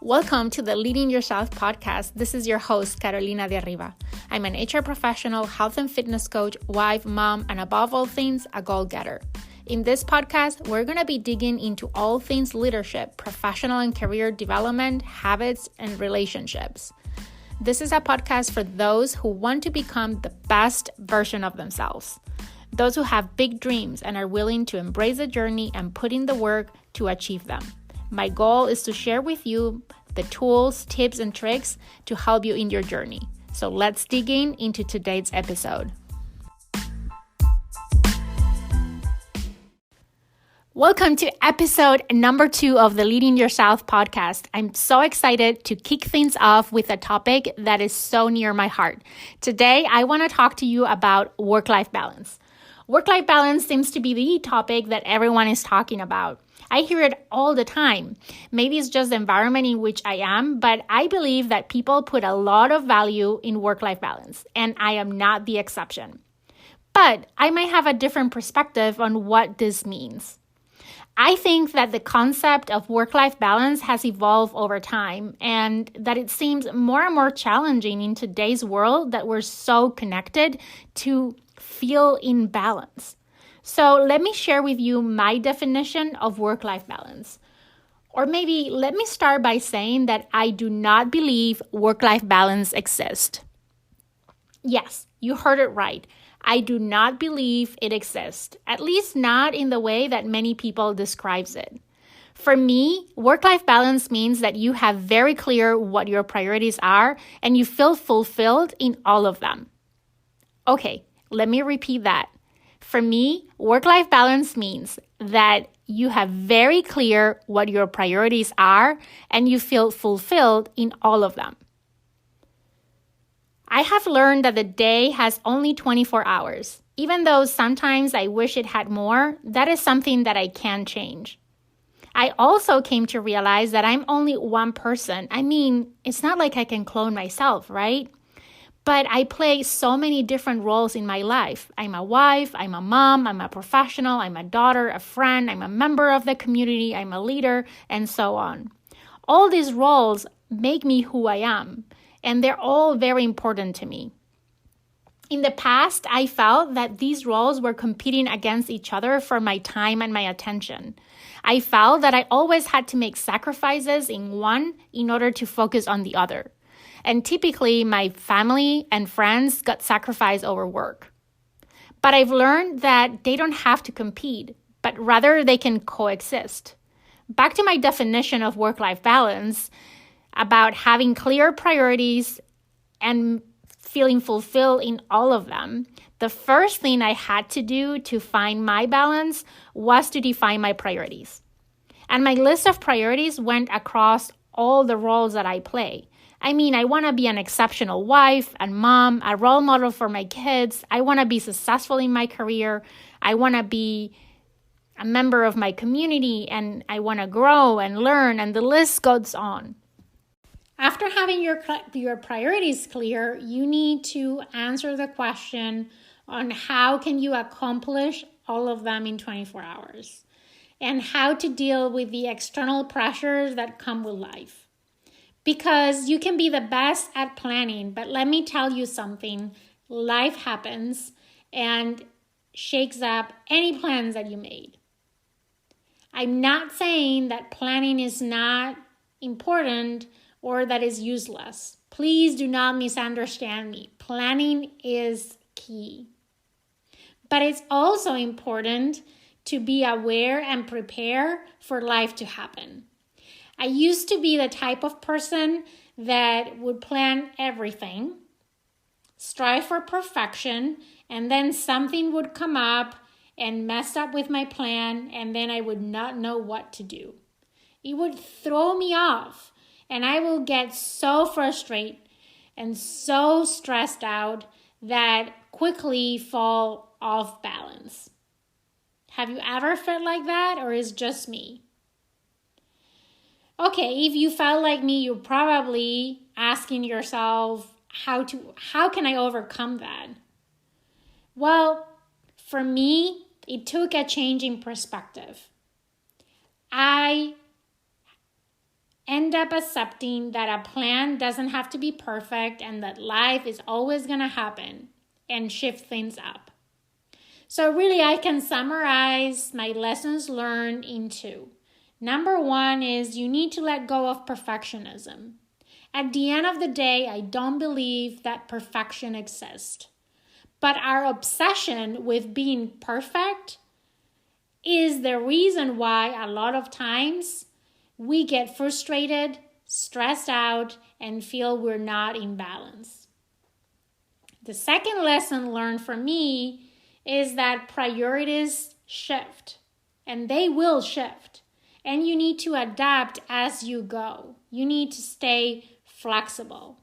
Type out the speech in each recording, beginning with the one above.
Welcome to the Leading Yourself podcast. This is your host, Carolina de Arriba. I'm an HR professional, health and fitness coach, wife, mom, and above all things, a goal-getter. In this podcast, we're going to be digging into all things leadership, professional and career development, habits, and relationships. This is a podcast for those who want to become the best version of themselves. Those who have big dreams and are willing to embrace the journey and put in the work to achieve them. My goal is to share with you the tools, tips, and tricks to help you in your journey. So let's dig into today's episode. Welcome to episode number 2 of the Leading Yourself podcast. I'm so excited to kick things off with a topic that is so near my heart. Today, I want to talk to you about work-life balance. Work-life balance seems to be the topic that everyone is talking about. I hear it all the time. Maybe it's just the environment in which I am, but I believe that people put a lot of value in work-life balance, and I am not the exception. But I might have a different perspective on what this means. I think that the concept of work-life balance has evolved over time and that it seems more and more challenging in today's world that we're so connected to feel in balance. So let me share with you my definition of work-life balance. Or maybe let me start by saying that I do not believe work-life balance exists. Yes, you heard it right. I do not believe it exists, at least not in the way that many people describes it. For me, work-life balance means that you have very clear what your priorities are and you feel fulfilled in all of them. Okay, let me repeat that. For me, work-life balance means that you have very clear what your priorities are and you feel fulfilled in all of them. I have learned that the day has only 24 hours. Even though sometimes I wish it had more, that is something that I can change. I also came to realize that I'm only one person. I mean, it's not like I can clone myself, right? But I play so many different roles in my life. I'm a wife, I'm a mom, I'm a professional, I'm a daughter, a friend, I'm a member of the community, I'm a leader, and so on. All these roles make me who I am, and they're all very important to me. In the past, I felt that these roles were competing against each other for my time and my attention. I felt that I always had to make sacrifices in one in order to focus on the other. And typically, my family and friends got sacrificed over work. But I've learned that they don't have to compete, but rather they can coexist. Back to my definition of work-life balance, about having clear priorities and feeling fulfilled in all of them, the first thing I had to do to find my balance was to define my priorities. And my list of priorities went across all the roles that I play. I mean, I want to be an exceptional wife and mom, a role model for my kids. I want to be successful in my career. I want to be a member of my community, and I want to grow and learn, and the list goes on. After having your priorities clear, you need to answer the question on how can you accomplish all of them in 24 hours and how to deal with the external pressures that come with life. Because you can be the best at planning, but let me tell you something, life happens and shakes up any plans that you made. I'm not saying that planning is not important or that is useless. Please do not misunderstand me. Planning is key. But it's also important to be aware and prepare for life to happen. I used to be the type of person that would plan everything, strive for perfection, and then something would come up and mess up with my plan, and then I would not know what to do. It would throw me off, and I will get so frustrated and so stressed out that quickly fall off balance. Have you ever felt like that, or is it just me? Okay, if you felt like me, you're probably asking yourself, how can I overcome that? Well, for me, it took a change in perspective. I end up accepting that a plan doesn't have to be perfect and that life is always going to happen and shift things up. So really, I can summarize my lessons learned into: number one is you need to let go of perfectionism. At the end of the day, I don't believe that perfection exists. But our obsession with being perfect is the reason why a lot of times we get frustrated, stressed out, and feel we're not in balance. The second lesson learned from me is that priorities shift, and they will shift. And you need to adapt as you go. You need to stay flexible.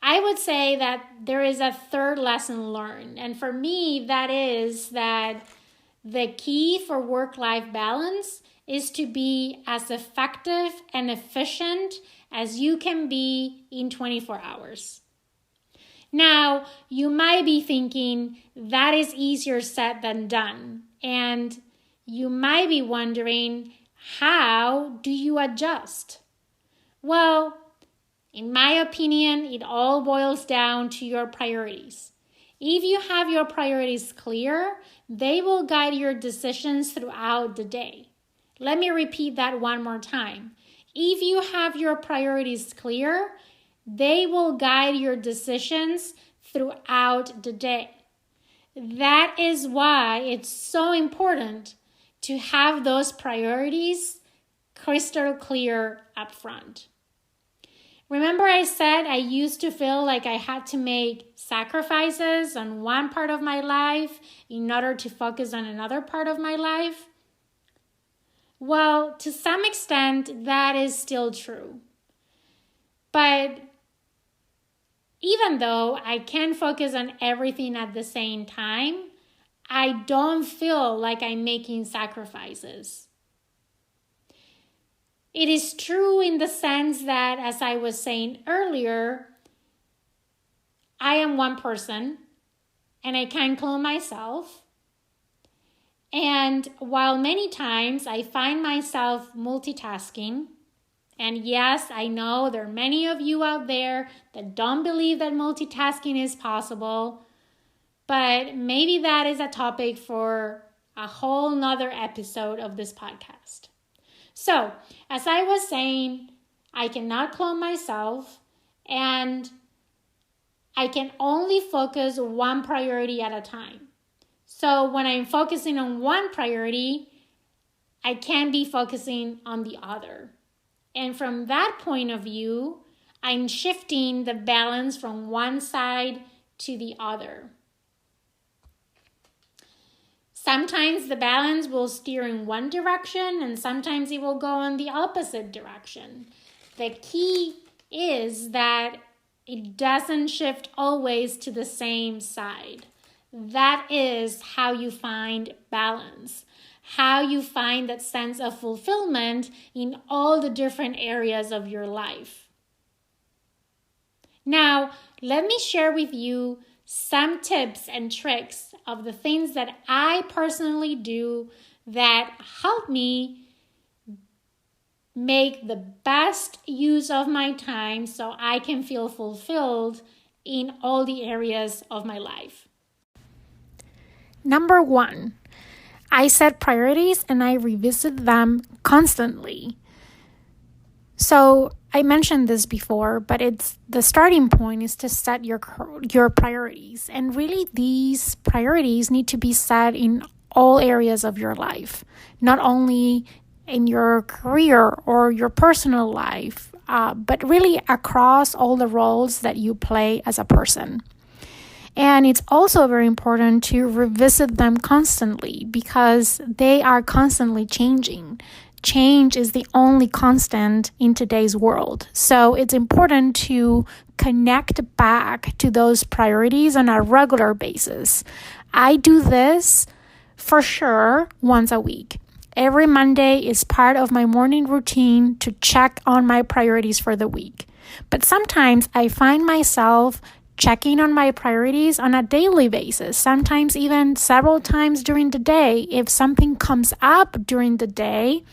I would say that there is a third lesson learned. And for me, that is that the key for work-life balance is to be as effective and efficient as you can be in 24 hours. Now, you might be thinking that is easier said than done. And you might be wondering, how do you adjust? Well, in my opinion, it all boils down to your priorities. If you have your priorities clear, they will guide your decisions throughout the day. Let me repeat that one more time. If you have your priorities clear, they will guide your decisions throughout the day. That is why it's so important to have those priorities crystal clear up front. Remember I said I used to feel like I had to make sacrifices on one part of my life in order to focus on another part of my life? Well, to some extent, that is still true. But even though I can focus on everything at the same time, I don't feel like I'm making sacrifices. It is true in the sense that, as I was saying earlier, I am one person and I can clone myself. And while many times I find myself multitasking, and yes, I know there are many of you out there that don't believe that multitasking is possible, but maybe that is a topic for a whole nother episode of this podcast. So, as I was saying, I cannot clone myself, and I can only focus one priority at a time. So when I'm focusing on one priority, I can't be focusing on the other. And from that point of view, I'm shifting the balance from one side to the other. Sometimes the balance will steer in one direction and sometimes it will go in the opposite direction. The key is that it doesn't shift always to the same side. That is how you find balance, how you find that sense of fulfillment in all the different areas of your life. Now, let me share with you some tips and tricks of the things that I personally do that help me make the best use of my time so I can feel fulfilled in all the areas of my life. Number 1, I set priorities and I revisit them constantly. So I mentioned this before, but it's the starting point is to set your priorities. And really these priorities need to be set in all areas of your life, not only in your career or your personal life, but really across all the roles that you play as a person. And it's also very important to revisit them constantly because they are constantly changing. Change is the only constant in today's world. So it's important to connect back to those priorities on a regular basis. I do this for sure once a week. Every Monday is part of my morning routine to check on my priorities for the week. But sometimes I find myself checking on my priorities on a daily basis, sometimes even several times during the day. If something comes up during the day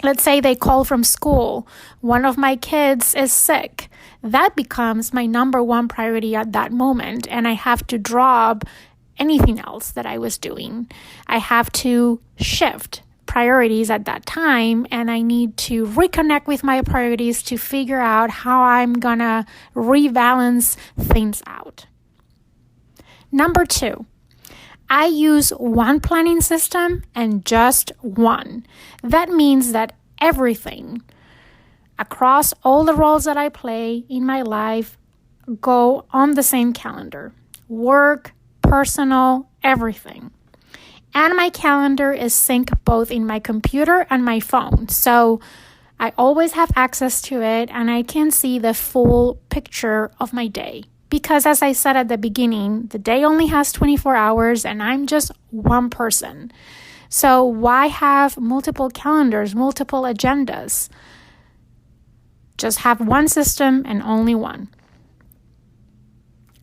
Let's say they call from school. One of my kids is sick. That becomes my number one priority at that moment, and I have to drop anything else that I was doing. I have to shift priorities at that time, and I need to reconnect with my priorities to figure out how I'm gonna rebalance things out. Number 2, I use one planning system and just one. That means that everything across all the roles that I play in my life go on the same calendar. Work, personal, everything. And my calendar is synced both in my computer and my phone. So I always have access to it and I can see the full picture of my day. Because as I said at the beginning, the day only has 24 hours and I'm just one person. So why have multiple calendars, multiple agendas? Just have one system and only one.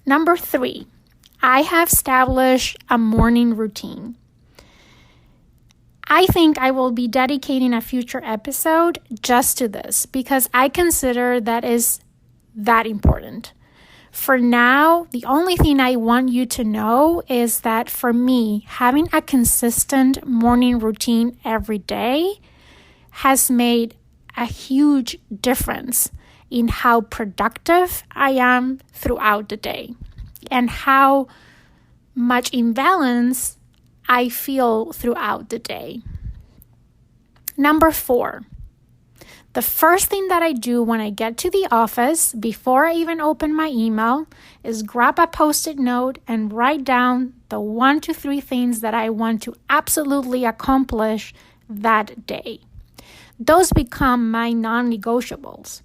Number 3, I have established a morning routine. I think I will be dedicating a future episode just to this because I consider that is that important. For now, the only thing I want you to know is that for me, having a consistent morning routine every day has made a huge difference in how productive I am throughout the day and how much imbalance I feel throughout the day. Number 4, the first thing that I do when I get to the office, before I even open my email, is grab a Post-it note and write down the 1 to 3 things that I want to absolutely accomplish that day. Those become my non-negotiables.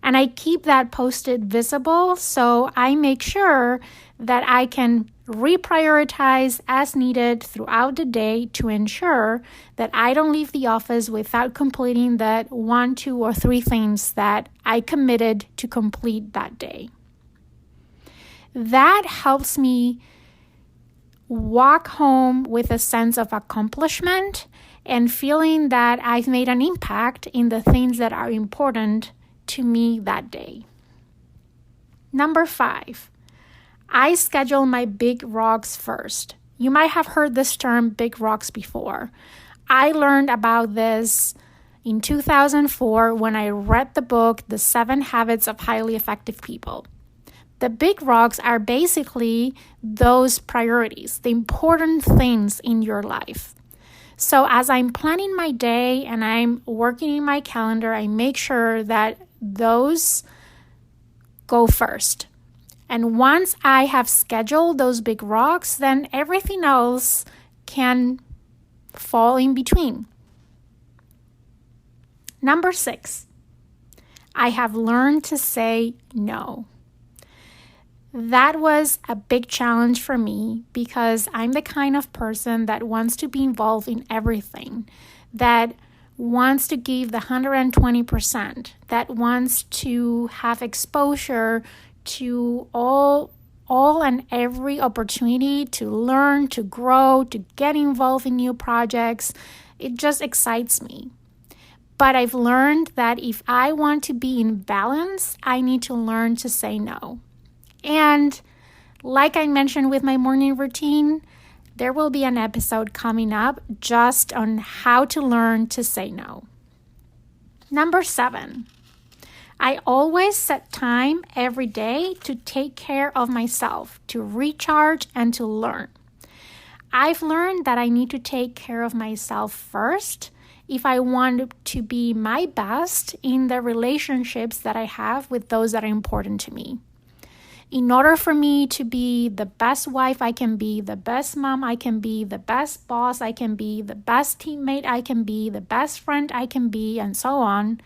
And I keep that Post-it visible so I make sure that I can reprioritize as needed throughout the day to ensure that I don't leave the office without completing that 1, 2, or 3 things that I committed to complete that day. That helps me walk home with a sense of accomplishment and feeling that I've made an impact in the things that are important to me that day. Number 5, I schedule my big rocks first. You might have heard this term big rocks before. I learned about this in 2004 when I read the book, The 7 Habits of Highly Effective People. The big rocks are basically those priorities, the important things in your life. So as I'm planning my day and I'm working in my calendar, I make sure that those go first. And once I have scheduled those big rocks, then everything else can fall in between. Number 6, I have learned to say no. That was a big challenge for me because I'm the kind of person that wants to be involved in everything, that wants to give the 120%, that wants to have exposure to all and every opportunity to learn, to grow, to get involved in new projects. It just excites me. But I've learned that if I want to be in balance, I need to learn to say no. And like I mentioned with my morning routine, there will be an episode coming up just on how to learn to say no. Number 7, I always set time every day to take care of myself, to recharge and to learn. I've learned that I need to take care of myself first if I want to be my best in the relationships that I have with those that are important to me. In order for me to be the best wife I can be, the best mom I can be, the best boss I can be, the best teammate I can be, the best friend I can be, and so on,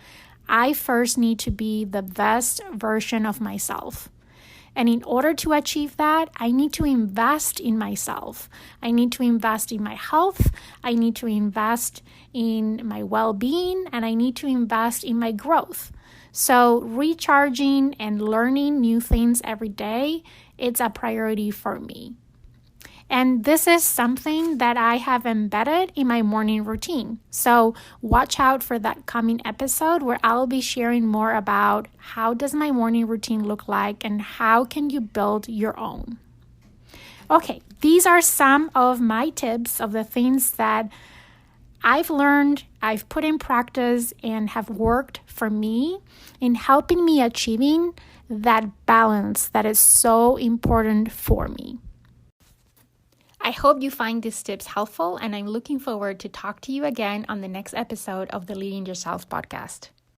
I first need to be the best version of myself. And in order to achieve that, I need to invest in myself. I need to invest in my health. I need to invest in my well-being, and I need to invest in my growth. So recharging and learning new things every day, it's a priority for me. And this is something that I have embedded in my morning routine. So watch out for that coming episode where I'll be sharing more about how does my morning routine look like and how can you build your own. Okay, these are some of my tips of the things that I've learned, I've put in practice, and have worked for me in helping me achieving that balance that is so important for me. I hope you find these tips helpful, and I'm looking forward to talk to you again on the next episode of the Leading Yourself podcast.